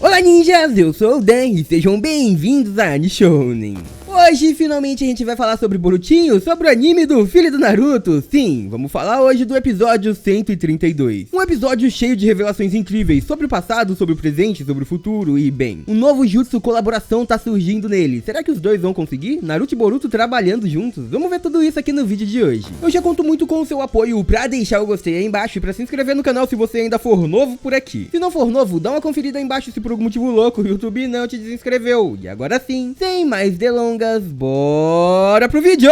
Olá ninjas, eu sou o Dan e sejam bem-vindos a Nishounen. Hoje, finalmente, a gente vai falar sobre Borutinho, sobre o anime do filho do Naruto. Sim, vamos falar hoje do episódio 132. Um episódio cheio de revelações incríveis sobre o passado, sobre o presente, sobre o futuro e, bem, um novo jutsu colaboração tá surgindo nele. Será que os dois vão conseguir? Naruto e Boruto trabalhando juntos? Vamos ver tudo isso aqui no vídeo de hoje. Eu já conto muito com o seu apoio pra deixar o gostei aí embaixo e pra se inscrever no canal se você ainda for novo por aqui. Se não for novo, dá uma conferida aí embaixo se por algum motivo louco o YouTube não te desinscreveu. E agora sim, sem mais delongas, bora pro vídeo!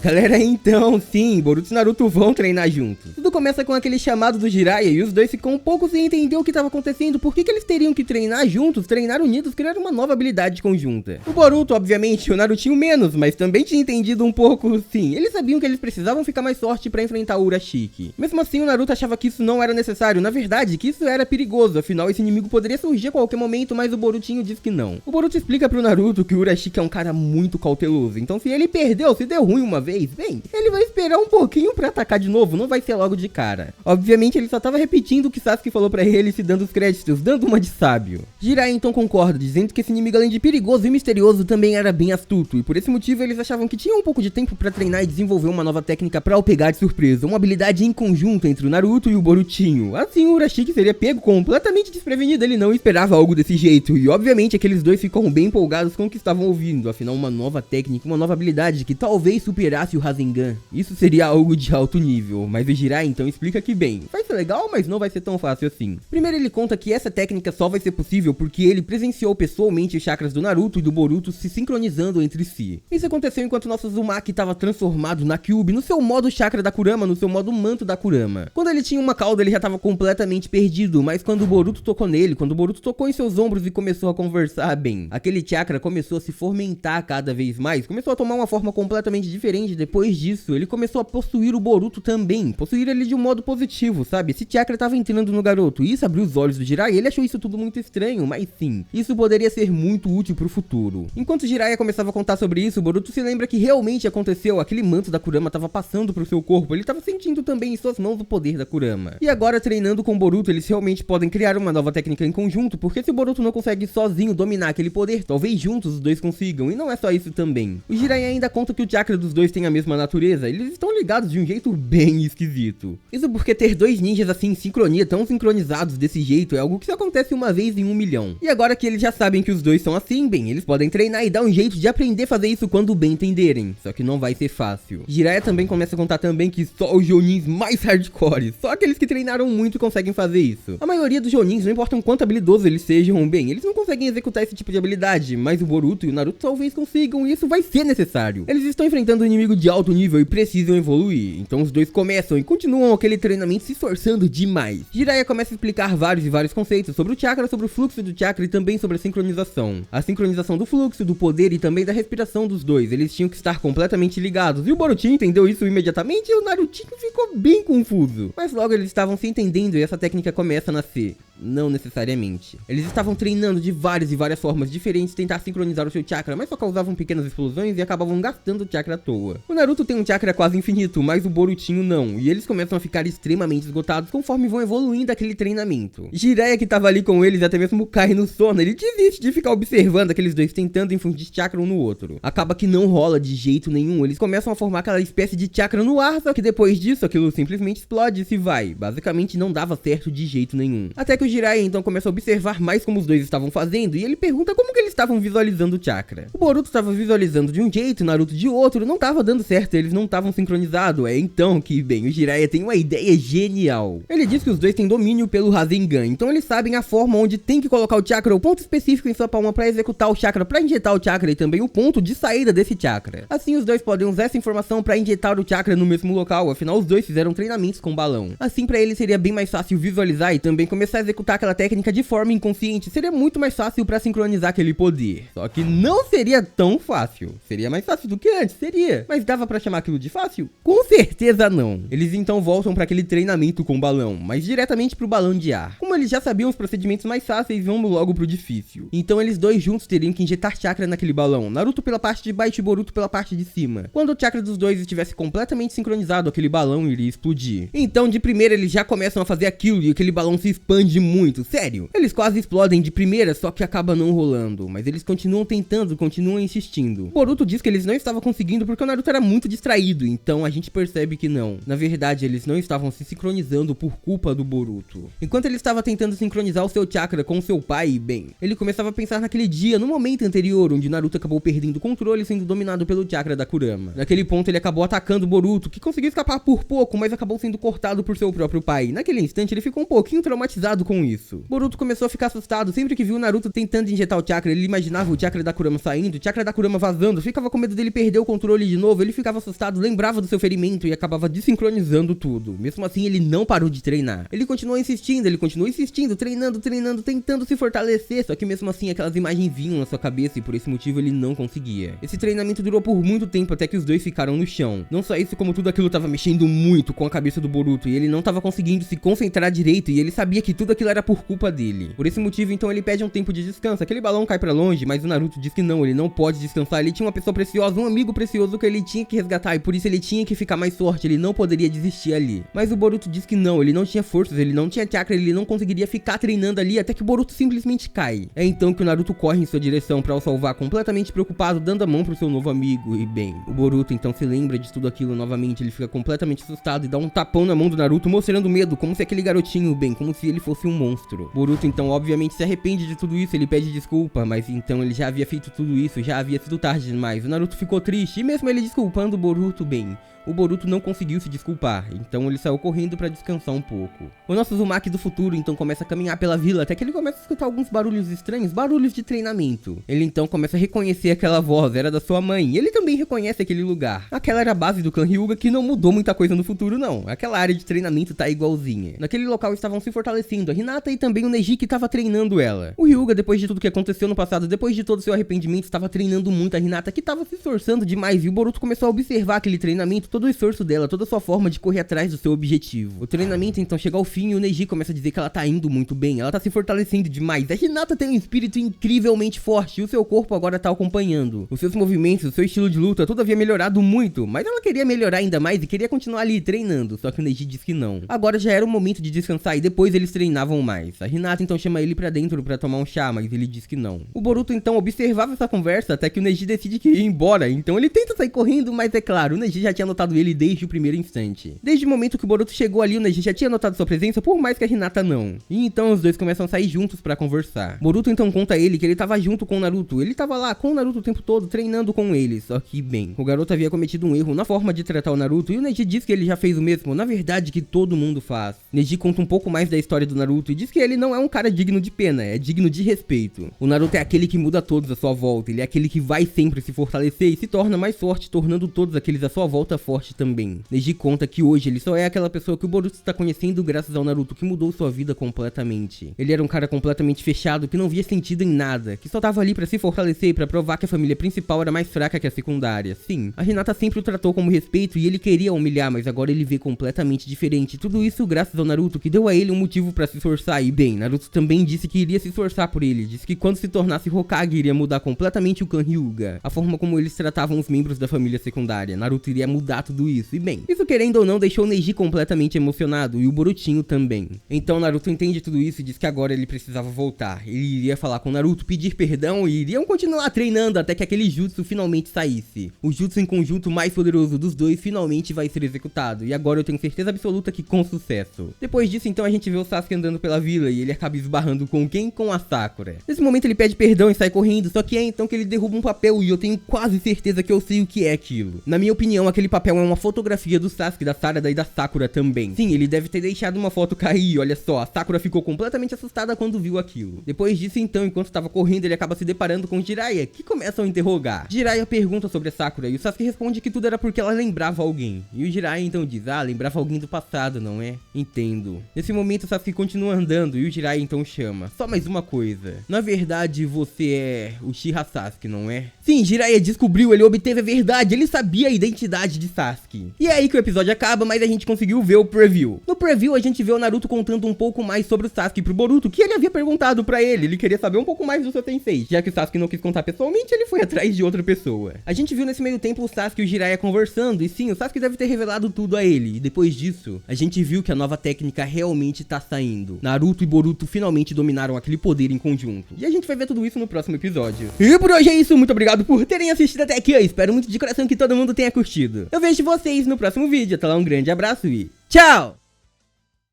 Galera, então, sim, Boruto e Naruto vão treinar juntos. Tudo começa com aquele chamado do Jiraiya e os dois ficam um pouco sem entender o que estava acontecendo, por que eles teriam que treinar juntos, treinar unidos, criar uma nova habilidade conjunta. O Boruto, obviamente, o Narutinho menos, mas também tinha entendido um pouco, sim. Eles sabiam que eles precisavam ficar mais forte para enfrentar o Urashiki. Mesmo assim, o Naruto achava que isso não era necessário, na verdade, que isso era perigoso, afinal esse inimigo poderia surgir a qualquer momento, mas o Borutinho diz que não. O Boruto explica pro Naruto que o Urashiki é um cara muito cauteloso, então se ele perdeu, se deu ruim uma vez, bem, ele vai esperar um pouquinho pra atacar de novo, não vai ser logo de cara. Obviamente ele só tava repetindo o que Sasuke falou pra ele, se dando os créditos, dando uma de sábio. Jiraiya então concorda, dizendo que esse inimigo além de perigoso e misterioso também era bem astuto, e por esse motivo eles achavam que tinham um pouco de tempo pra treinar e desenvolver uma nova técnica pra o pegar de surpresa, uma habilidade em conjunto entre o Naruto e o Borutinho. Assim o Urashiki seria pego completamente desprevenido, ele não esperava algo desse jeito, e obviamente aqueles dois ficam bem empolgados com o que estavam ouvindo, afinal uma nova técnica, uma nova habilidade que talvez superasse o Rasengan. Isso seria algo de alto nível, mas o Jiraiya então explica que bem, vai ser legal, mas não vai ser tão fácil assim. Primeiro ele conta que essa técnica só vai ser possível porque ele presenciou pessoalmente os chakras do Naruto e do Boruto se sincronizando entre si. Isso aconteceu enquanto nosso Uzumaki estava transformado na Kyuubi, no seu modo chakra da Kurama, no seu modo manto da Kurama. Quando ele tinha uma cauda ele já estava completamente perdido, mas quando o Boruto tocou nele, quando o Boruto tocou em seus ombros e começou a conversar, bem, aquele chakra começou a se fomentar cada vez mais, começou a tomar uma forma completamente diferente. Depois disso ele começou a possuir o Boruto também, possuir ele de um modo positivo, sabe? Esse chakra estava entrando no garoto, e isso abriu os olhos do Jiraiya, ele achou isso tudo muito estranho, mas sim, isso poderia ser muito útil pro futuro. Enquanto Jiraiya começava a contar sobre isso, o Boruto se lembra que realmente aconteceu, aquele manto da Kurama estava passando pro seu corpo, ele estava sentindo também em suas mãos o poder da Kurama. E agora treinando com o Boruto, eles realmente podem criar uma nova técnica em conjunto, porque se o Boruto não consegue sozinho dominar aquele poder, talvez juntos os dois consigam, e não é só isso também. O Jiraiya ainda conta que o chakra dos dois tem a mesma natureza, eles estão ligados de um jeito bem esquisito. Isso porque ter dois ninjas assim em sincronia, tão sincronizados desse jeito, é algo que só acontece uma vez em 1 milhão. E agora que eles já sabem que os dois são assim, bem, eles podem treinar e dar um jeito de aprender a fazer isso quando bem entenderem. Só que não vai ser fácil. Jiraiya também começa a contar também que só os Jounins mais hardcore, só aqueles que treinaram muito conseguem fazer isso. A maioria dos Jounins, não importa o quanto habilidosos eles sejam, bem, eles não conseguem executar esse tipo de habilidade, mas o Boruto e o Naruto talvez consigam e isso vai ser necessário. Eles estão enfrentando um inimigo de alto nível e precisam evoluir, então os dois começam e continuam aquele treinamento se esforçando demais. Jiraiya começa a explicar vários e vários conceitos sobre o chakra, sobre o fluxo do chakra e também sobre a sincronização do fluxo, do poder e também da respiração dos dois, eles tinham que estar completamente ligados, e o Borutinho entendeu isso imediatamente e o Narutinho ficou bem confuso, mas logo eles estavam se entendendo e essa técnica começa a nascer. Não necessariamente. Eles estavam treinando de várias e várias formas diferentes tentar sincronizar o seu chakra, mas só causavam pequenas explosões e acabavam gastando o chakra à toa. O Naruto tem um chakra quase infinito, mas o Borutinho não, e eles começam a ficar extremamente esgotados conforme vão evoluindo aquele treinamento. Jiraiya, que tava ali com eles, até mesmo cai no sono, ele desiste de ficar observando aqueles dois tentando infundir chakra um no outro. Acaba que não rola de jeito nenhum, eles começam a formar aquela espécie de chakra no ar, só que depois disso aquilo simplesmente explode e se vai. Basicamente não dava certo de jeito nenhum. Até que o Jiraiya então começa a observar mais como os dois estavam fazendo e ele pergunta como que eles estavam visualizando o chakra. O Boruto estava visualizando de um jeito, o Naruto de outro, não estava dando certo, eles não estavam sincronizados. É então que, bem, o Jiraiya tem uma ideia genial. Ele diz que os dois têm domínio pelo Rasengan, então eles sabem a forma onde tem que colocar o chakra, o ponto específico em sua palma para executar o chakra, para injetar o chakra e também o ponto de saída desse chakra. Assim os dois podem usar essa informação para injetar o chakra no mesmo local, afinal os dois fizeram treinamentos com balão. Assim para ele seria bem mais fácil visualizar e também começar a executar aquela técnica de forma inconsciente, seria muito mais fácil para sincronizar aquele poder. Só que não seria tão fácil. Seria mais fácil do que antes, seria. Mas dava para chamar aquilo de fácil? Com certeza não. Eles então voltam para aquele treinamento com balão, mas diretamente pro balão de ar. Como eles já sabiam os procedimentos mais fáceis, vamos logo pro difícil. Então eles dois juntos teriam que injetar chakra naquele balão, Naruto pela parte de baixo e Boruto pela parte de cima. Quando o chakra dos dois estivesse completamente sincronizado, aquele balão iria explodir. Então de primeira eles já começam a fazer aquilo e aquele balão se expande muito, sério. Eles quase explodem de primeira, só que acaba não rolando, mas eles continuam tentando, continuam insistindo. O Boruto diz que eles não estavam conseguindo porque o Naruto era muito distraído, então a gente percebe que não. Na verdade, eles não estavam se sincronizando por culpa do Boruto. Enquanto ele estava tentando sincronizar o seu chakra com seu pai, bem, ele começava a pensar naquele dia, no momento anterior, onde Naruto acabou perdendo o controle, sendo dominado pelo chakra da Kurama. Naquele ponto, ele acabou atacando o Boruto, que conseguiu escapar por pouco, mas acabou sendo cortado por seu próprio pai. Naquele instante, ele ficou um pouquinho traumatizado com isso. Boruto começou a ficar assustado, sempre que viu o Naruto tentando injetar o chakra, ele imaginava o chakra da Kurama saindo, o chakra da Kurama vazando, ficava com medo dele perder o controle de novo, ele ficava assustado, lembrava do seu ferimento e acabava desincronizando tudo. Mesmo assim, ele não parou de treinar. Ele continuou insistindo, treinando, tentando se fortalecer, só que mesmo assim aquelas imagens vinham na sua cabeça e por esse motivo ele não conseguia. Esse treinamento durou por muito tempo até que os dois ficaram no chão. Não só isso, como tudo aquilo tava mexendo muito com a cabeça do Boruto e ele não tava conseguindo se concentrar direito e ele sabia que tudo aquilo era por culpa dele. Por esse motivo, então, ele pede um tempo de descanso. Aquele balão cai pra longe, mas o Naruto diz que não, ele não pode descansar. Ele tinha uma pessoa preciosa, um amigo precioso que ele tinha que resgatar e por isso ele tinha que ficar mais forte, ele não poderia desistir ali. Mas o Boruto diz que não, ele não tinha forças, ele não tinha chakra, ele não conseguiria ficar treinando ali até que o Boruto simplesmente cai. É então que o Naruto corre em sua direção pra o salvar, completamente preocupado, dando a mão pro seu novo amigo. E bem, o Boruto então se lembra de tudo aquilo novamente, ele fica completamente assustado e dá um tapão na mão do Naruto, mostrando medo, como se aquele garotinho, bem, como se ele fosse um monstro. Boruto então obviamente se arrepende de tudo isso, ele pede desculpa, mas então ele já havia feito tudo isso, já havia sido tarde demais. O Naruto ficou triste e mesmo ele desculpando o Boruto, bem, o Boruto não conseguiu se desculpar, então ele saiu correndo pra descansar um pouco. O nosso Uzumaki do futuro então começa a caminhar pela vila até que ele começa a escutar alguns barulhos estranhos, barulhos de treinamento. Ele então começa a reconhecer aquela voz, era da sua mãe, e ele também reconhece aquele lugar. Aquela era a base do clã Hyuga, que não mudou muita coisa no futuro não, aquela área de treinamento tá igualzinha. Naquele local estavam se fortalecendo a Hinata e também o Neji que tava treinando ela. O Hyuga, depois de tudo que aconteceu no passado, depois de todo o seu arrependimento, estava treinando muito a Hinata que tava se esforçando demais e o Boruto começou a observar aquele treinamento, todo o esforço dela, toda a sua forma de correr atrás do seu objetivo. O treinamento então chega ao fim e o Neji começa a dizer que ela tá indo muito bem, ela tá se fortalecendo demais. A Hinata tem um espírito incrivelmente forte e o seu corpo agora tá acompanhando. Os seus movimentos, o seu estilo de luta, tudo havia melhorado muito, mas ela queria melhorar ainda mais e queria continuar ali treinando, só que o Neji diz que não. Agora já era o momento de descansar e depois eles treinavam mais. A Hinata então chama ele pra dentro pra tomar um chá, mas ele diz que não. O Boruto então observava essa conversa até que o Neji decide que ia embora, então ele tenta sair correndo, mas é claro, o Neji já tinha notado ele desde o primeiro instante. Desde o momento que o Boruto chegou ali, o Neji já tinha notado sua presença, por mais que a Hinata não. E então os dois começam a sair juntos pra conversar. Boruto então conta a ele que ele tava junto com o Naruto, ele tava lá com o Naruto o tempo todo, treinando com ele, só que bem, o garoto havia cometido um erro na forma de tratar o Naruto e o Neji diz que ele já fez o mesmo, na verdade que todo mundo faz. Neji conta um pouco mais da história do Naruto e diz que ele não é um cara digno de pena, é digno de respeito. O Naruto é aquele que muda todos à sua volta, ele é aquele que vai sempre se fortalecer e se torna mais forte, tornando todos aqueles à sua volta forte também. Neji conta que hoje ele só é aquela pessoa que o Boruto está conhecendo graças ao Naruto, que mudou sua vida completamente. Ele era um cara completamente fechado, que não via sentido em nada, que só tava ali pra se fortalecer e pra provar que a família principal era mais fraca que a secundária. Sim, a Hinata sempre o tratou como respeito e ele queria humilhar, mas agora ele vê completamente diferente. Tudo isso graças ao Naruto, que deu a ele um motivo pra se esforçar. E bem, Naruto também disse que iria se esforçar por ele, disse que quando se tornasse Hokage iria mudar completamente o clã Hyuga, a forma como eles tratavam os membros da família secundária. Naruto iria mudar tudo isso. E bem, isso querendo ou não deixou o Neji completamente emocionado e o Borutinho também. Então Naruto entende tudo isso e diz que agora ele precisava voltar. Ele iria falar com o Naruto, pedir perdão e iriam continuar treinando até que aquele jutsu finalmente saísse. O jutsu em conjunto mais poderoso dos dois finalmente vai ser executado e agora eu tenho certeza absoluta que com sucesso. Depois disso então a gente vê o Sasuke andando pela vila e ele acaba esbarrando com quem? Com a Sakura. Nesse momento ele pede perdão e sai correndo, só que é então que ele derruba um papel e eu tenho quase certeza que eu sei o que é aquilo. Na minha opinião, aquele papel é uma fotografia do Sasuke, da Sarada e da Sakura também. Sim, ele deve ter deixado uma foto cair, olha só, a Sakura ficou completamente assustada quando viu aquilo. Depois disso então, enquanto estava correndo, ele acaba se deparando com Jiraiya, que começam a interrogar. Jiraiya pergunta sobre a Sakura e o Sasuke responde que tudo era porque ela lembrava alguém. E o Jiraiya então diz, lembrava alguém do passado, não é? Entendo. Nesse momento o Sasuke continua andando e o Jiraiya então chama, só mais uma coisa, na verdade você é o Uchiha Sasuke, não é? Sim, Jiraiya descobriu, ele obteve a verdade, ele sabia a identidade de Sasuke. E é aí que o episódio acaba, mas a gente conseguiu ver o preview. No preview a gente vê o Naruto contando um pouco mais sobre o Sasuke pro Boruto, que ele havia perguntado pra ele queria saber um pouco mais do seu Tensei. Já que o Sasuke não quis contar pessoalmente, ele foi atrás de outra pessoa. A gente viu nesse meio tempo o Sasuke e o Jiraiya conversando, e sim, o Sasuke deve ter revelado tudo a ele. E depois disso, a gente viu que a nova técnica realmente tá saindo. quando Naruto e Boruto finalmente dominaram aquele poder em conjunto. E a gente vai ver tudo isso no próximo episódio. E por hoje é isso, muito obrigado por terem assistido até aqui. Eu espero muito de coração que todo mundo tenha curtido. Eu vejo vocês no próximo vídeo. Até lá, um grande abraço e tchau!